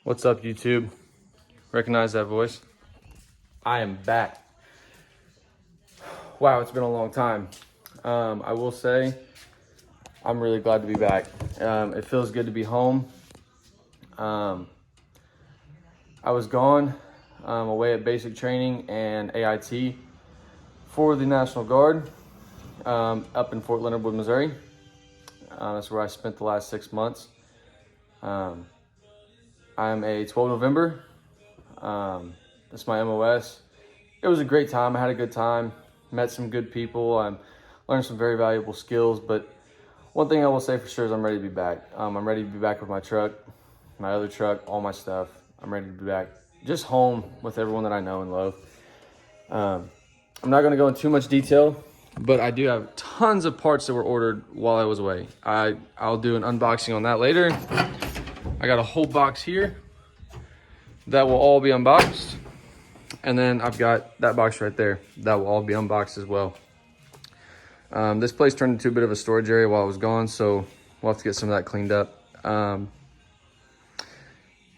What's up, YouTube? Recognize that voice? I am back. Wow, it's been a long time. I will say I'm really glad to be back. It feels good to be home. I was gone away at basic training and AIT for the National Guard up in Fort Leonard Wood, Missouri. That's where I spent the last 6 months. I'm a 12 November. That's my MOS. It was a great time. I had a good time. Met some good people. I learned some very valuable skills. But one thing I will say for sure is I'm ready to be back. I'm ready to be back with my truck, my other truck, all my stuff. I'm ready to be back just home with everyone that I know and love. I'm not going to go into too much detail, but I do have tons of parts that were ordered while I was away. I'll do an unboxing on that later. I got a whole box here that will all be unboxed. And then I've got that box right there that will all be unboxed as well. This place turned into a bit of a storage area while I was gone, so we'll have to get some of that cleaned up.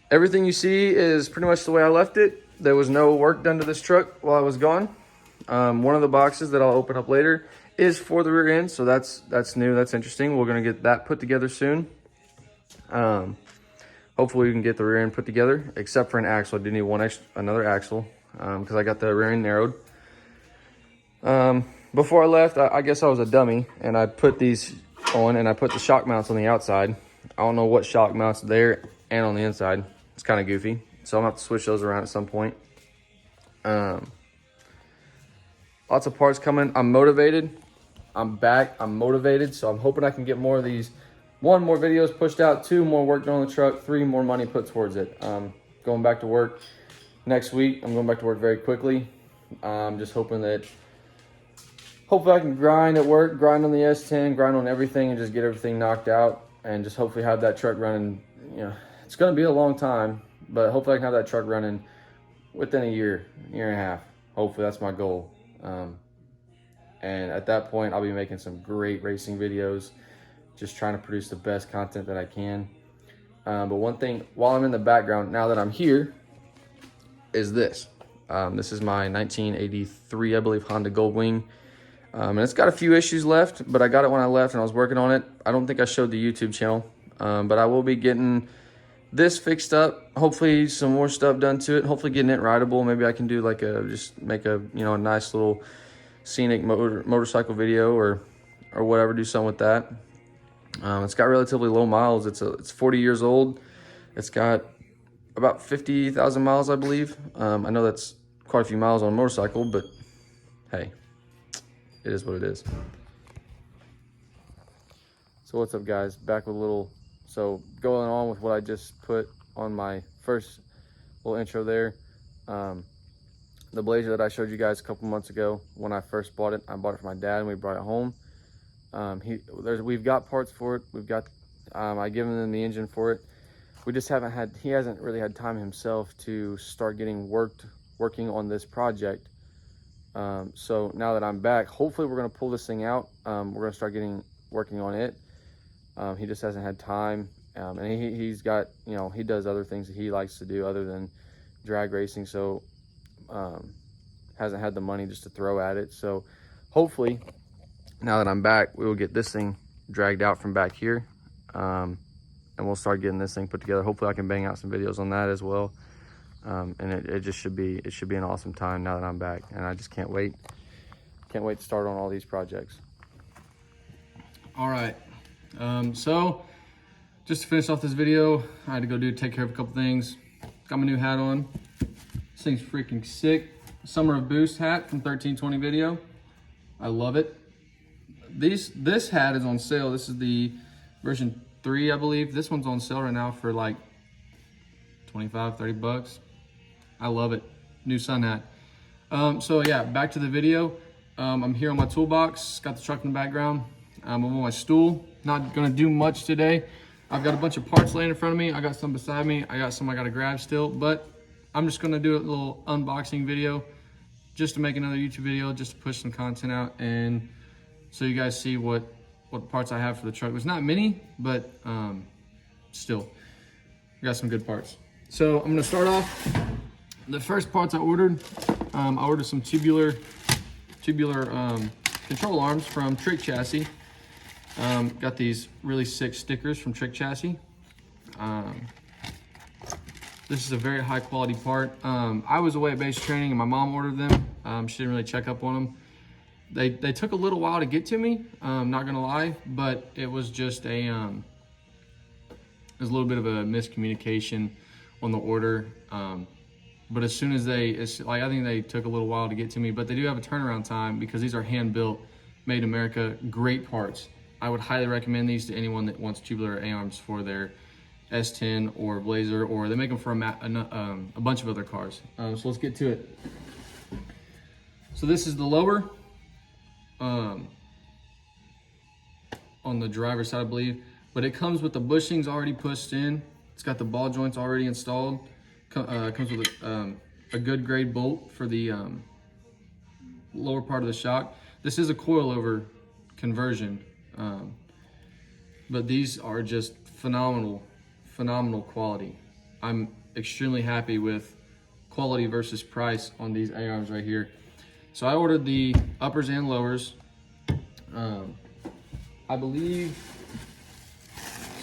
Everything you see is pretty much the way I left it. There was no work done to this truck while I was gone. One of the boxes that I'll open up later is for the rear end, so that's new, that's interesting. We're gonna get that put together soon. Hopefully we can get the rear end put together, except for an axle. I do need another axle because I got the rear end narrowed. Before I left, I guess I was a dummy, and I put these on, and I put the shock mounts on the outside. I don't know what shock mounts there and on the inside. It's kind of goofy, so I'm gonna have to switch those around at some point. Lots of parts coming. I'm motivated. I'm back. I'm motivated, so I'm hoping I can get more of these. 1, more videos pushed out, 2, more work done on the truck, 3, more money put towards it. Going back to work next week. I'm going back to work very quickly. I'm just hoping that hopefully I can grind at work, grind on the S10, grind on everything, and just get everything knocked out, and just hopefully have that truck running. You know, it's going to be a long time, but hopefully I can have that truck running within a year and a half. Hopefully that's my goal. And at that point, I'll be making some great racing videos, just trying to produce the best content that I can. But one thing, while I'm in the background, now that I'm here, is this. This is my 1983, I believe, Honda Goldwing. And it's got a few issues left, but I got it when I left and I was working on it. I don't think I showed the YouTube channel, but I will be getting this fixed up. Hopefully some more stuff done to it. Hopefully getting it rideable. Maybe I can do like just make a, a nice little scenic motorcycle video or whatever, do something with that. It's got relatively low miles. It's 40 years old. It's got about 50,000 miles, I believe. I know that's quite a few miles on a motorcycle, but hey, it is what it is. So what's up, guys? Back with a little, so going on with what I just put on my first little intro there. The Blazer that I showed you guys a couple months ago when I first bought it, I bought it for my dad and we brought it home. We've got parts for it. We've got, I given him the engine for it. We just he hasn't really had time himself to start getting working on this project. So now that I'm back, hopefully we're going to pull this thing out. We're going to start working on it. He just hasn't had time. And he's got, he does other things that he likes to do other than drag racing. So, hasn't had the money just to throw at it. So hopefully, now that I'm back, we will get this thing dragged out from back here, and we'll start getting this thing put together. Hopefully I can bang out some videos on that as well. And it just should be an awesome time now that I'm back, and I just can't wait to start on all these projects. All right, so just to finish off this video, I had to go take care of a couple things. Got my new hat on. This thing's freaking sick. Summer of Boost hat from 1320 video. I love it. This hat is on sale. This is the version 3, I believe. This one's on sale right now for like 25, 30 bucks. I love it. New sun hat. So yeah, back to the video. I'm here on my toolbox. Got the truck in the background. I'm on my stool. Not gonna do much today. I've got a bunch of parts laying in front of me. I got some beside me. I got some I gotta grab still, but I'm just gonna do a little unboxing video just to make another YouTube video, just to push some content out, and so you guys see what parts I have for the truck. It's not many, but still, we got some good parts. So I'm gonna start off. The first parts I ordered some tubular control arms from Trick Chassis. Got these really sick stickers from Trick Chassis. This is a very high quality part. I was away at base training and my mom ordered them. She didn't really check up on them. They took a little while to get to me, not gonna lie, but it was just a little bit of a miscommunication on the order. But as soon as I think they took a little while to get to me, but they do have a turnaround time because these are hand built, made in America, great parts. I would highly recommend these to anyone that wants tubular A-arms for their S10 or Blazer, or they make them for a bunch of other cars. So let's get to it. So this is the lower, on the driver's side, I believe, but it comes with the bushings already pushed in. It's got the ball joints already installed. Comes with a good grade bolt for the lower part of the shock. This is a coilover conversion, but these are just phenomenal quality. I'm extremely happy with quality versus price on these A-arms right here. So I ordered the uppers and lowers. I believe,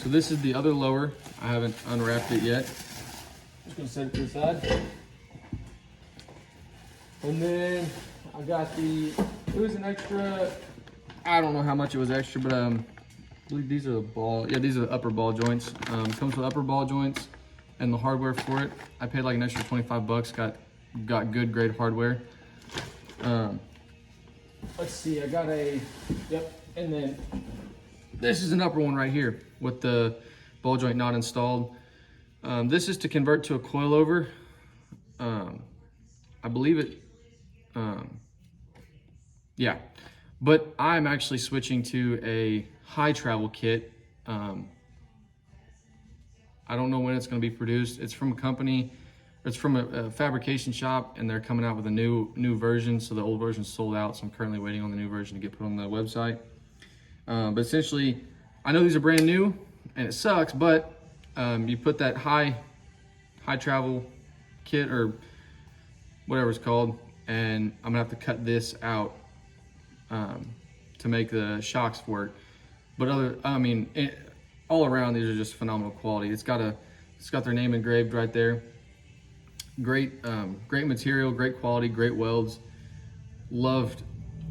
so this is the other lower. I haven't unwrapped it yet. Just gonna set it to the side. And then I got it was an extra, I don't know how much it was extra, but I believe these are these are the upper ball joints. Comes with upper ball joints and the hardware for it. I paid like an extra 25 bucks, got good grade hardware. Let's see, I got and then this is an upper one right here with the ball joint not installed. This is to convert to a coilover. I believe it, yeah. But I'm actually switching to a high travel kit. I don't know when it's gonna be produced. It's from a company, it's from a fabrication shop, and they're coming out with a new version. So the old version's sold out, so I'm currently waiting on the new version to get put on the website. But essentially, I know these are brand new, and it sucks, but you put that high travel kit or whatever it's called, and I'm gonna have to cut this out to make the shocks work. But all around, these are just phenomenal quality. It's got their name engraved right there. Great material, great quality, great welds. Loved.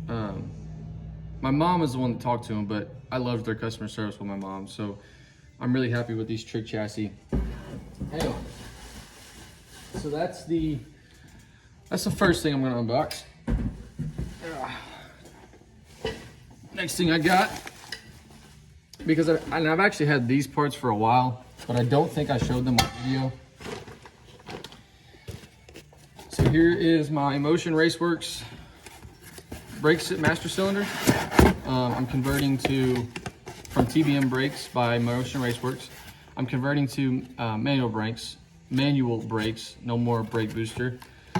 My mom is the one that talked to them, but I loved their customer service with my mom. So I'm really happy with these Trick Chassis. Anyway, so that's the first thing I'm gonna unbox. Next thing I got, because I've actually had these parts for a while, but I don't think I showed them on video. So here is my Motion Raceworks brake master cylinder. I'm converting from TBM brakes by Motion Raceworks. I'm converting to manual brakes, no more brake booster.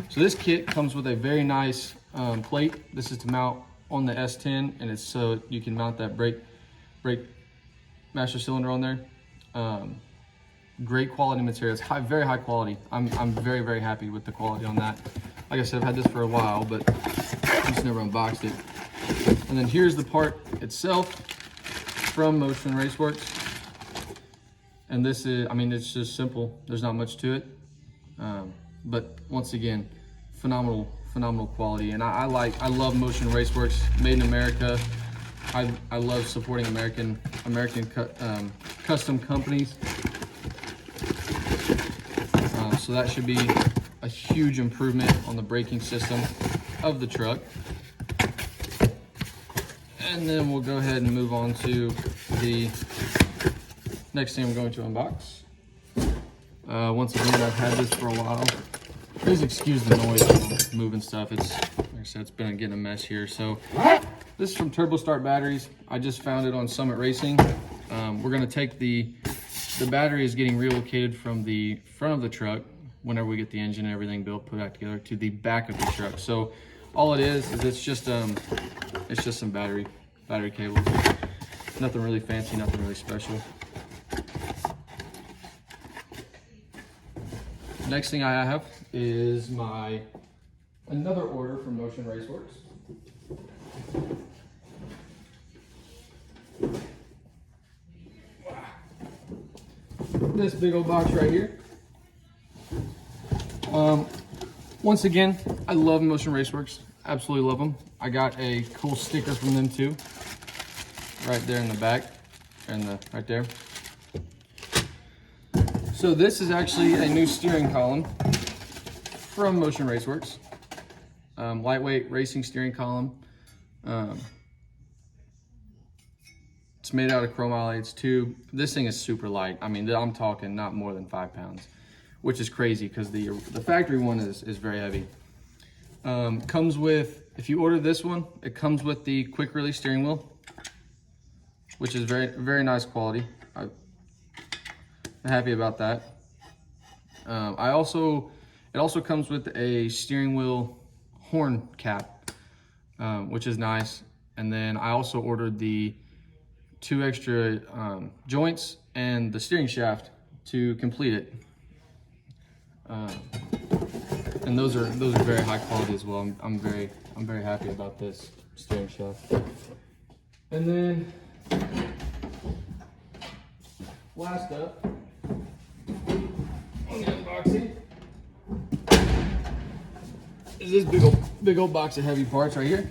So this kit comes with a very nice plate. This is to mount on the S10, and it's so you can mount that brake master cylinder on there. Great quality material. It's very high quality. I'm very, very happy with the quality on that. Like I said, I've had this for a while, but I just never unboxed it. And then here's the part itself from Motion Raceworks. And this is, it's just simple. There's not much to it. But once again, phenomenal quality. And I love Motion Raceworks, made in America. I love supporting American custom companies. So that should be a huge improvement on the braking system of the truck. And then we'll go ahead and move on to the next thing I'm going to unbox. Once again, I've had this for a while. Please excuse the noise of moving stuff. It's, like I said, it's been getting a mess here. So this is from Turbo Start Batteries. I just found it on Summit Racing. We're gonna take the battery is getting relocated from the front of the truck whenever we get the engine and everything built, put back together, to the back of the truck. So all it is it's just some battery cables. Nothing really fancy, nothing really special. Next thing I have is another order from Motion Raceworks. This big old box right here. Once again, I love Motion Raceworks. Absolutely love them. I got a cool sticker from them too. Right there in the back, and right there. So this is actually a new steering column from Motion Raceworks. Lightweight racing steering column. It's made out of chromolytes too. This thing is super light. I mean, I'm talking not more than 5 pounds, which is crazy because the factory one is very heavy. Comes with, if you order this one, it comes with the quick release steering wheel, which is very nice quality. I'm happy about that. It also comes with a steering wheel horn cap, which is nice. And then I also ordered the 2 extra joints and the steering shaft to complete it. And those are very high quality as well. I'm very happy about this steering shaft. And then last up on the unboxing is this big old box of heavy parts right here.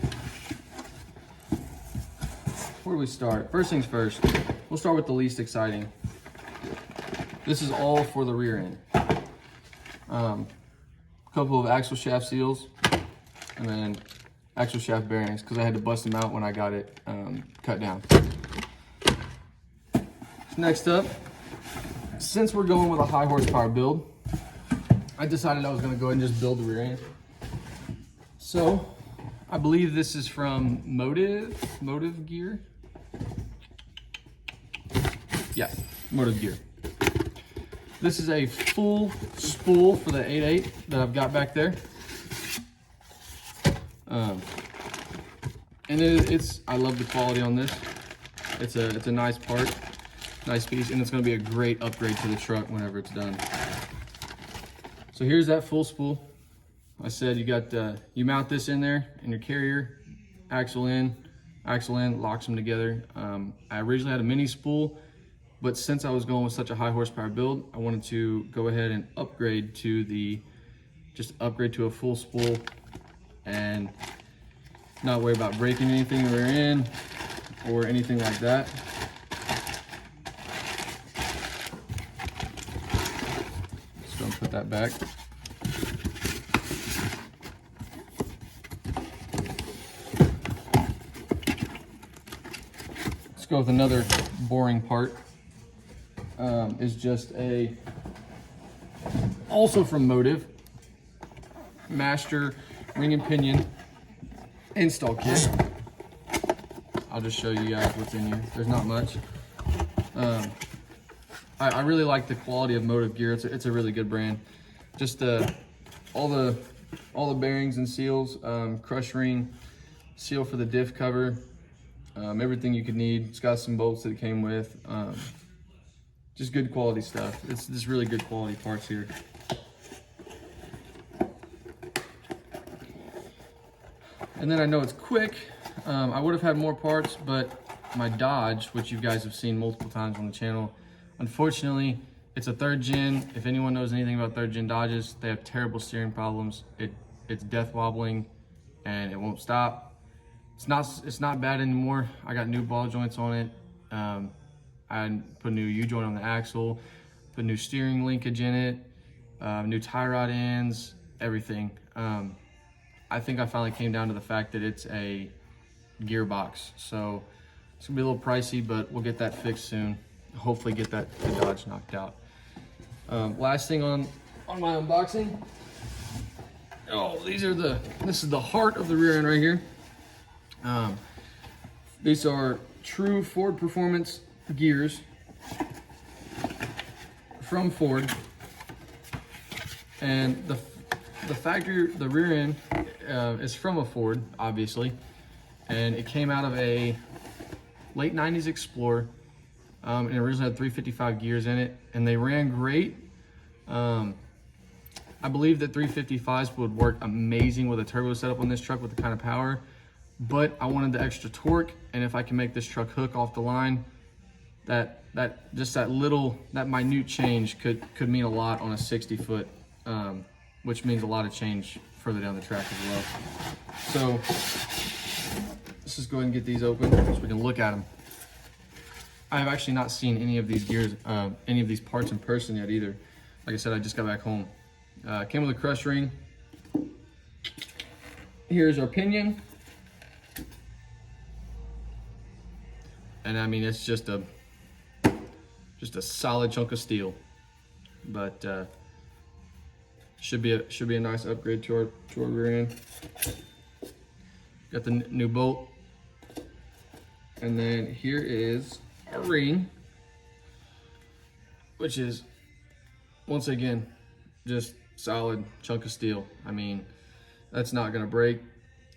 Where do we start? First things first, we'll start with the least exciting. This is all for the rear end. A couple of axle shaft seals, and then axle shaft bearings, because I had to bust them out when I got it cut down. Next up, since we're going with a high horsepower build, I decided I was going to go ahead and just build the rear end. So I believe this is from Motive Gear. Yeah, Motive Gear. This is a full spool for the 8.8 that I've got back there. And I love the quality on this. It's a nice part, nice piece, and it's gonna be a great upgrade to the truck whenever it's done. So here's that full spool. I said you mount this in there in your carrier, axle in, locks them together. I originally had a mini spool, but since I was going with such a high horsepower build, I wanted to go ahead and upgrade to a full spool and not worry about breaking anything we're in or anything like that. Just gonna put that back. Let's go with another boring part. Is just also from Motive, Master ring and pinion install kit. I'll just show you guys what's in here. There's not much. I really like the quality of Motive Gear. It's a really good brand. Just all the bearings and seals, crush ring, seal for the diff cover, everything you could need. It's got some bolts that it came with. Just good quality stuff. It's just really good quality parts here. And then I know it's quick. I would have had more parts, but my Dodge, which you guys have seen multiple times on the channel, unfortunately, it's a 3rd gen. If anyone knows anything about 3rd gen Dodges, they have terrible steering problems. It's death wobbling and it won't stop. It's not bad anymore. I got new ball joints on it. I put a new U-joint on the axle, put new steering linkage in it, new tie rod ends, everything. I think I finally came down to the fact that it's a gearbox. So it's gonna be a little pricey, but we'll get that fixed soon. Hopefully get the Dodge knocked out. Last thing on my unboxing. Oh, this is the heart of the rear end right here. These are true Ford Performance gears from Ford, and the rear end is from a Ford, obviously, and it came out of a late 90s Explorer, and it originally had 355 gears in it, and they ran great. I believe that 355s would work amazing with a turbo setup on this truck with the kind of power, but I wanted the extra torque, and if I can make this truck hook off the line, that minute change could mean a lot on a 60 foot, which means a lot of change further down the track as well. So let's just go ahead and get these open so we can look at them. I have actually not seen any of these gears, any of these parts in person yet either. Like I said, I just got back home. Came with a crush ring. Here's our pinion. And I mean, it's just a solid chunk of steel, but should be a nice upgrade to our rear end. Got the new bolt, and then here is our ring, which is once again just solid chunk of steel. I mean, that's not gonna break.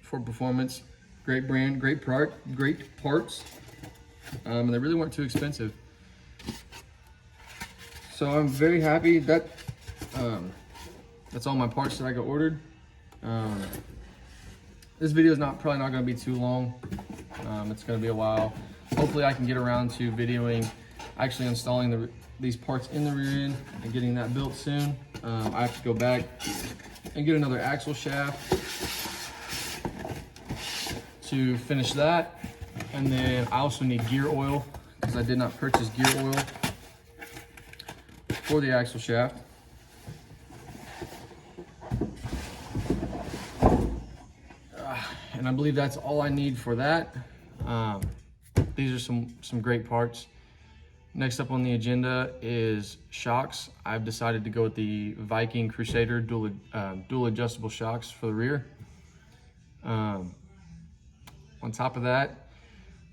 Ford Performance, great brand, great parts, and they really weren't too expensive. So I'm very happy that that's all my parts that I got ordered. This video is probably not going to be too long. It's going to be a while. Hopefully I can get around to videoing actually installing these parts in the rear end and getting that built soon. I have to go back and get another axle shaft to finish that. And then I also need gear oil because I did not purchase gear oil for the axle shaft. And I believe that's all I need for that. These are some great parts. Next up on the agenda is shocks. I've decided to go with the Viking Crusader dual adjustable shocks for the rear. On top of that,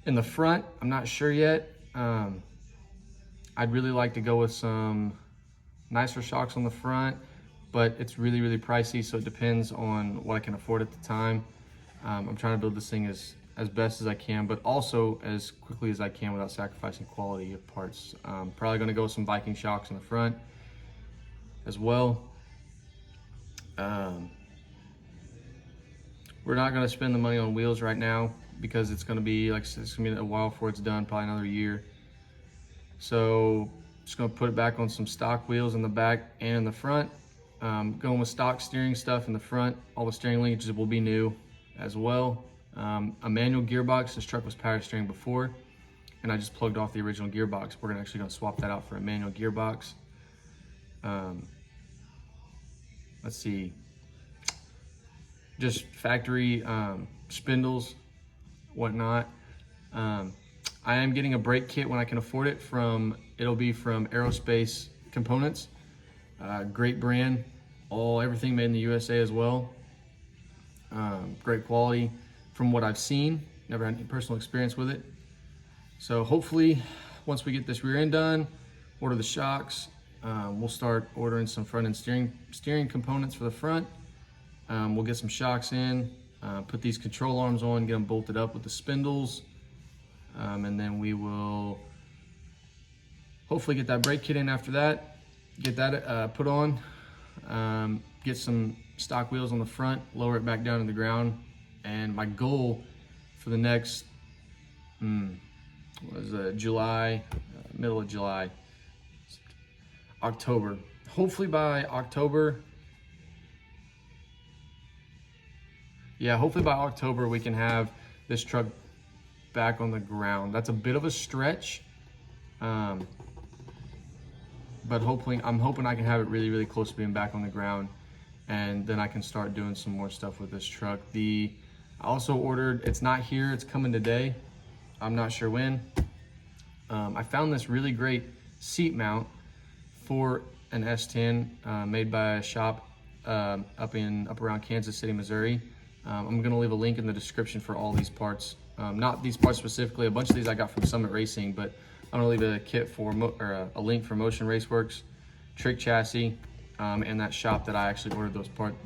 in the front, I'm not sure yet. I'd really like to go with some nicer shocks on the front, but it's really, really pricey, so it depends on what I can afford at the time. I'm trying to build this thing as best as I can, but also as quickly as I can without sacrificing quality of parts. Probably gonna go with some Viking shocks in the front as well. We're not gonna spend the money on wheels right now because it's gonna be a while before it's done, probably another year. So just gonna put it back on some stock wheels in the back and in the front. Going with stock steering stuff in the front. All the steering linkages will be new as well. A manual gearbox. This truck was power steering before, and I just plugged off the original gearbox. We're actually gonna swap that out for a manual gearbox. Let's see. Just factory spindles, whatnot. I am getting a brake kit when I can afford it it'll be from Aerospace Components. Great brand, everything made in the USA as well. Great quality from what I've seen. Never had any personal experience with it. So hopefully, once we get this rear end done, order the shocks, we'll start ordering some front end steering components for the front. We'll get some shocks in, put these control arms on, get them bolted up with the spindles, and then we will hopefully get that brake kit in after that, get that put on, get some stock wheels on the front, lower it back down to the ground. And my goal for the next July, middle of July, October. Hopefully by October, we can have this truck back on the ground. That's a bit of a stretch, but I'm hoping I can have it really, really close to being back on the ground, and then I can start doing some more stuff with this truck. I also ordered, it's not here, it's coming today. I'm not sure when. I found this really great seat mount for an S10 made by a shop up around Kansas City, Missouri. I'm gonna leave a link in the description for all these parts. Not these parts specifically, a bunch of these I got from Summit Racing, but I'm gonna leave a kit a link for Motion Raceworks, Trick Chassis, and that shop that I actually ordered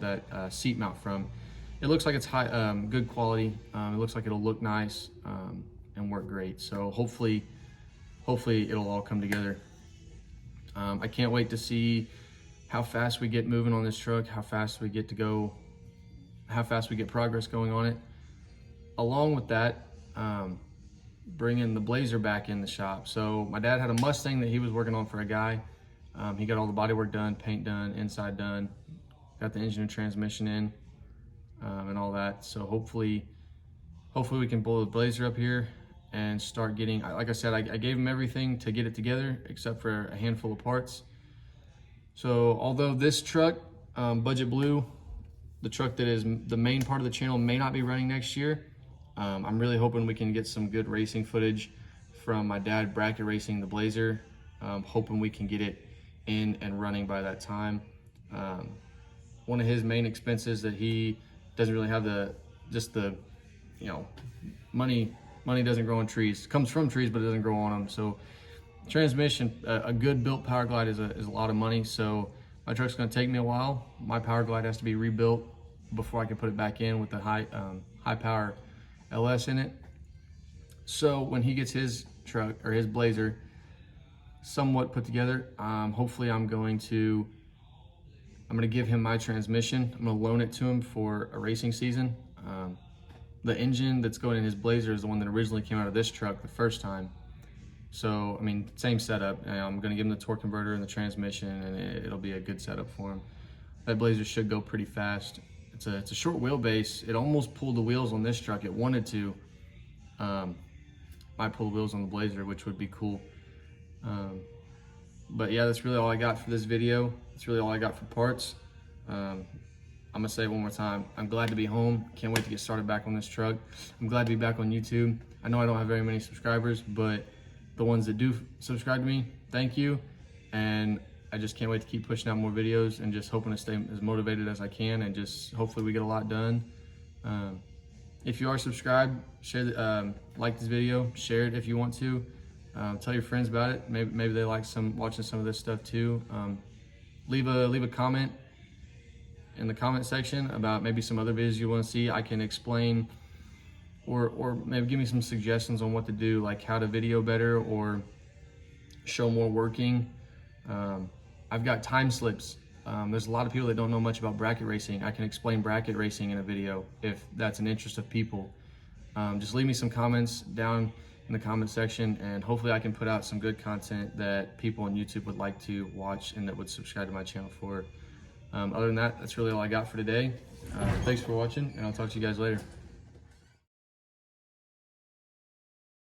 that seat mount from. It looks like it's good quality. It looks like it'll look nice and work great. So hopefully it'll all come together. I can't wait to see how fast we get moving on this truck, how fast we get progress going on it. Along with that, bringing the Blazer back in the shop. So my dad had a Mustang that he was working on for a guy. He got all the body work done, paint done, inside done, got the engine and transmission in, and all that. So hopefully we can pull the Blazer up here and start getting, like I said, I gave him everything to get it together except for a handful of parts. So although this truck, Budget Blue, the truck that is the main part of the channel, may not be running next year, I'm really hoping we can get some good racing footage from my dad bracket racing the Blazer. Hoping we can get it in and running by that time. One of his main expenses that he doesn't really have money doesn't grow on trees. It comes from trees, but it doesn't grow on them. So transmission, a good built power glide is a lot of money. So my truck's gonna take me a while. My power glide has to be rebuilt before I can put it back in with the high power LS in it. So when he gets his truck or his Blazer somewhat put together, hopefully I'm gonna give him my transmission. I'm gonna loan it to him for a racing season. The engine that's going in his Blazer is the one that originally came out of this truck the first time. So, I mean, same setup. I'm gonna give him the torque converter and the transmission, and it'll be a good setup for him. That Blazer should go pretty fast. It's a short wheelbase. It almost pulled the wheels on this truck. It wanted to. Might pull the wheels on the Blazer, which would be cool. But yeah, that's really all I got for this video. That's really all I got for parts. I'm gonna say it one more time. I'm glad to be home. Can't wait to get started back on this truck. I'm glad to be back on YouTube. I know I don't have very many subscribers, but the ones that do subscribe to me, thank you. And I just can't wait to keep pushing out more videos and just hoping to stay as motivated as I can, and just hopefully we get a lot done. If you are subscribed, share, like this video, share it if you want to. Tell your friends about it. Maybe they like watching some of this stuff too. Leave a comment in the comment section about maybe some other videos you want to see. I can explain, or maybe give me some suggestions on what to do, like how to video better or show more working. I've got time slips. There's a lot of people that don't know much about bracket racing. I can explain bracket racing in a video if that's an interest of people. Just leave me some comments down in the comment section, and hopefully I can put out some good content that people on YouTube would like to watch and that would subscribe to my channel for. Other than that, that's really all I got for today. Thanks for watching, and I'll talk to you guys later.